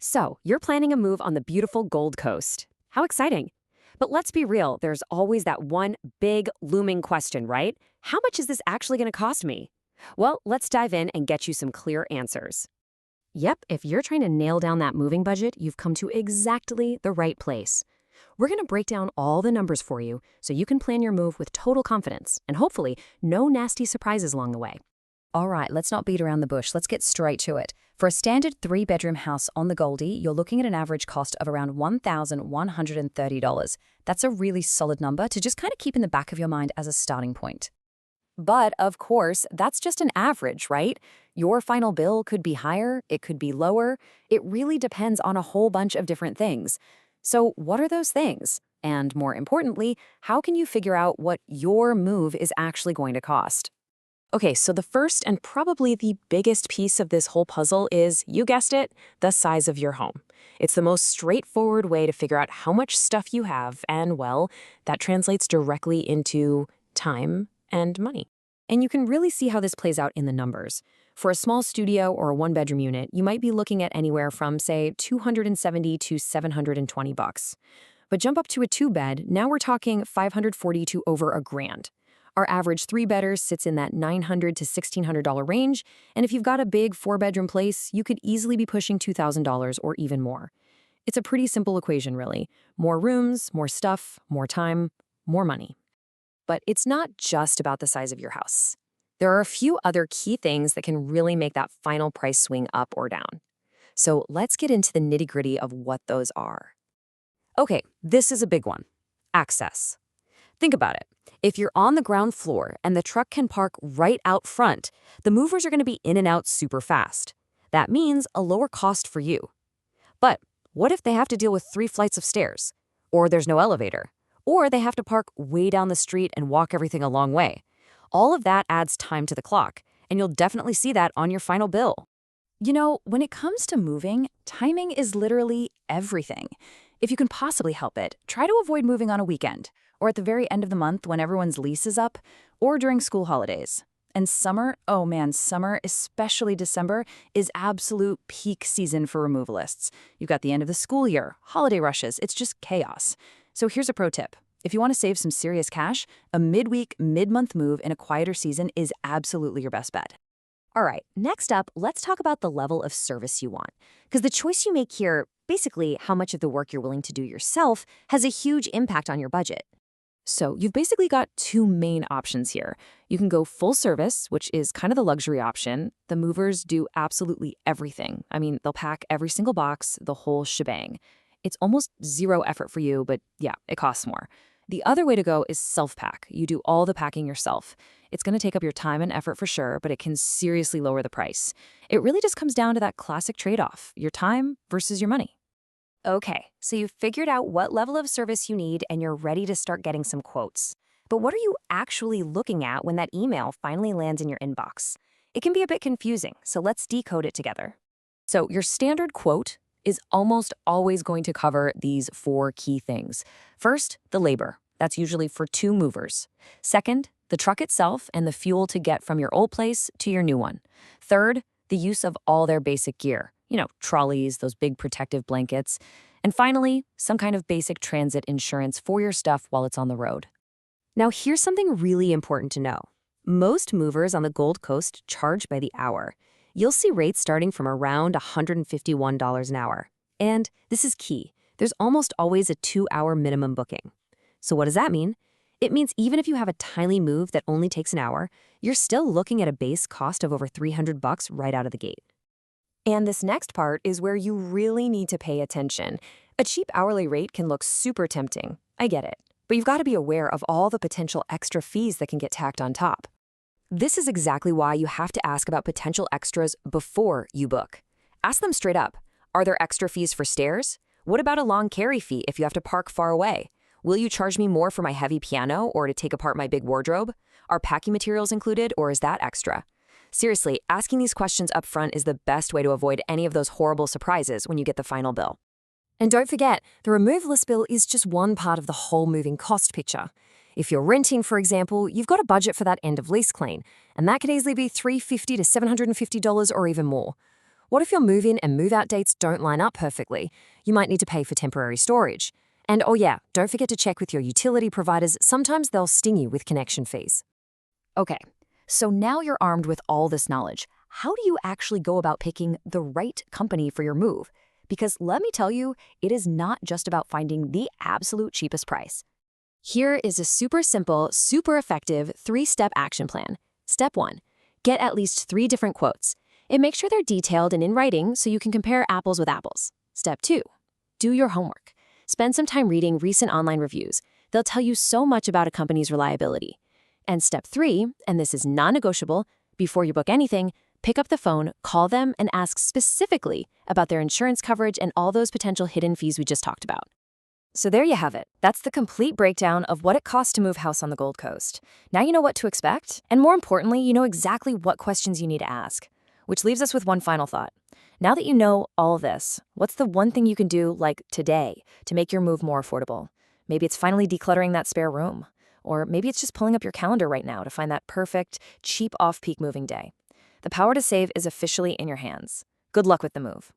So, you're planning a move on the beautiful Gold Coast. How exciting! But let's be real, there's always that one big looming question, right? How much is this actually going to cost me? Well, let's dive in and get you some clear answers. Yep, if you're trying to nail down that moving budget, you've come to exactly the right place. We're going to break down all the numbers for you so you can plan your move with total confidence and hopefully no nasty surprises along the way. All right, let's not beat around the bush. Let's get straight to it. For a standard three-bedroom house on the Goldie, you're looking at an average cost of around $1,130. That's a really solid number to just kind of keep in the back of your mind as a starting point. But, of course, that's just an average, right? Your final bill could be higher, it could be lower. It really depends on a whole bunch of different things. So, what are those things? And more importantly, how can you figure out what your move is actually going to cost? Okay, so the first and probably the biggest piece of this whole puzzle is, you guessed it, the size of your home. It's the most straightforward way to figure out how much stuff you have, and well, that translates directly into time and money. And you can really see how this plays out in the numbers. For a small studio or a one-bedroom unit, you might be looking at anywhere from, say, $270 to $720. But jump up to a two-bed, now we're talking $540 to over $1,000. Our average three-bedder sits in that $900 to $1,600 range, and if you've got a big four-bedroom place, you could easily be pushing $2,000 or even more. It's a pretty simple equation, really. More rooms, more stuff, more time, more money. But it's not just about the size of your house. There are a few other key things that can really make that final price swing up or down. So let's get into the nitty-gritty of what those are. Okay, this is a big one. Access. Think about it. If you're on the ground floor and the truck can park right out front, the movers are going to be in and out super fast. That means a lower cost for you. But what if they have to deal with 3 flights of stairs? Or there's no elevator? Or they have to park way down the street and walk everything a long way? All of that adds time to the clock, and you'll definitely see that on your final bill. You know, when it comes to moving, timing is literally everything. If you can possibly help it, try to avoid moving on a weekend, or at the very end of the month when everyone's lease is up, or during school holidays. And summer, oh man, summer, especially December, is absolute peak season for removalists. You've got the end of the school year, holiday rushes, it's just chaos. So here's a pro tip. If you want to save some serious cash, a midweek, mid-month move in a quieter season is absolutely your best bet. All right, next up, let's talk about the level of service you want. Because the choice you make here, basically how much of the work you're willing to do yourself, has a huge impact on your budget. So you've basically got 2 main options here. You can go full service, which is kind of the luxury option. The movers do absolutely everything. I mean, they'll pack every single box, the whole shebang. It's almost zero effort for you, but yeah, it costs more. The other way to go is self-pack. You do all the packing yourself. It's going to take up your time and effort for sure, but it can seriously lower the price. It really just comes down to that classic trade-off, your time versus your money. Okay, so you've figured out what level of service you need and you're ready to start getting some quotes. But what are you actually looking at when that email finally lands in your inbox? It can be a bit confusing, so let's decode it together. So your standard quote is almost always going to cover these 4 key things. First, the labor. That's usually for 2 movers. Second, the truck itself and the fuel to get from your old place to your new one. Third, the use of all their basic gear. You know, trolleys, those big protective blankets. And finally, some kind of basic transit insurance for your stuff while it's on the road. Now, here's something really important to know. Most movers on the Gold Coast charge by the hour. You'll see rates starting from around $151 an hour. And this is key. There's almost always a 2-hour minimum booking. So what does that mean? It means even if you have a tiny move that only takes an hour, you're still looking at a base cost of over $300 right out of the gate. And this next part is where you really need to pay attention. A cheap hourly rate can look super tempting. I get it. But you've got to be aware of all the potential extra fees that can get tacked on top. This is exactly why you have to ask about potential extras before you book. Ask them straight up. Are there extra fees for stairs? What about a long carry fee if you have to park far away? Will you charge me more for my heavy piano or to take apart my big wardrobe? Are packing materials included or is that extra? Seriously, asking these questions up front is the best way to avoid any of those horrible surprises when you get the final bill. And don't forget, the removalist bill is just one part of the whole moving cost picture. If you're renting, for example, you've got a budget for that end of lease clean, and that could easily be $350 to $750 or even more. What if your move-in and move-out dates don't line up perfectly? You might need to pay for temporary storage. And oh yeah, don't forget to check with your utility providers. Sometimes they'll sting you with connection fees. Okay, so now you're armed with all this knowledge. How do you actually go about picking the right company for your move? Because let me tell you, it is not just about finding the absolute cheapest price. Here is a super simple, super effective 3-step action plan. Step 1. Get at least 3 different quotes. And make sure they're detailed and in writing so you can compare apples with apples. Step 2. Do your homework. Spend some time reading recent online reviews. They'll tell you so much about a company's reliability. And step 3, and this is non-negotiable, before you book anything, pick up the phone, call them, and ask specifically about their insurance coverage and all those potential hidden fees we just talked about. So there you have it. That's the complete breakdown of what it costs to move house on the Gold Coast. Now you know what to expect, and more importantly, you know exactly what questions you need to ask. Which leaves us with one final thought. Now that you know all this, what's the one thing you can do, like today, to make your move more affordable? Maybe it's finally decluttering that spare room. Or maybe it's just pulling up your calendar right now to find that perfect, cheap off-peak moving day. The power to save is officially in your hands. Good luck with the move.